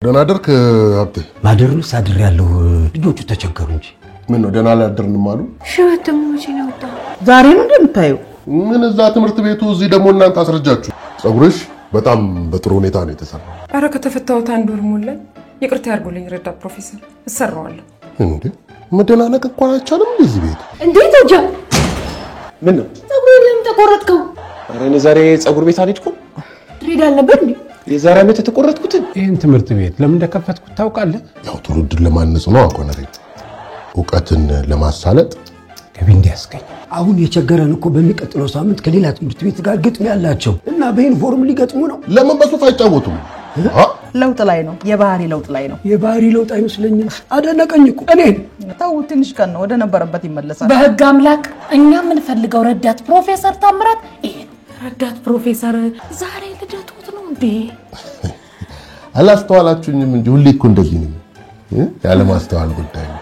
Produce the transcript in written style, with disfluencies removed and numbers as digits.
ደህና አደርክ ሀብቴ? ማደሩን ሳድር ያለው ልጆቹ ተቸገሩ እንጂ ምን ነው ደህና አላደርንም አሉ? ሸተሙጂ ነው ወጣ ዛሬ ነው እንደምታዩ ምን እዛ ትምህርት ቤቱ እዚህ ደግሞ እናንተ አስረጃችሁ ጸጉርሽ በጣም በጥሩ ሁኔታ ነው የተሰራው። አረ ከተፈታውት አንድ ወር ሞላኝ። ይቅርታ ያርጉልኝ ረዳት ፕሮፌሰር እሰራዋለሁ። እንዴ መደናነቅ እንኳን አይቻልም እዚህ ቤት? እንዴት ወጃ ምን ነው ጸጉር ለምን ተቆረጥከው? አረ እኔ ዛሬ ጸጉር ቤት አልሄድኩም። ትሬድ አልነበር እንዴ? የዛሬ ዓመት የተቆረጥኩት ይሄን ትምህርት ቤት ለምን እንደከፈትኩት ታውቃለህ? ያው ትውልድን ለማነጽ ነው አቆነሬ ዕውቀትን ለማሳለጥ ገቢ እንዲያስገኝ። አሁን የቸገረን እኮ በሚቀጥለው ሳምንት ከሌላ ትምህርት ቤት ጋር ግጥም ያላቸው እና በዩኒፎርም ሊገጥሙ ነው። ለምን በሱፍ አይጫወቱም? ለውጥ ላይ ነው፣ የባህሪ ለውጥ ላይ ነው። የባህሪ ለውጥ አይመስለኝም። አደነቀኝ እኮ እኔ ታው ትንሽ ቀን ነው ወደ ነበረበት ይመለሳል። በህግ አምላክ እኛ ምን ፈልገው ረዳት ፕሮፌሰር ታምራት ይሄ ረዳት ፕሮፌሰር ዛሬ ልደቱት ነው እንዴ? አላስተዋላችሁኝም እንጂ ሁሌ እኮ እንደዚህ ነው። ያለ ማስተዋል ጉዳይ ነው።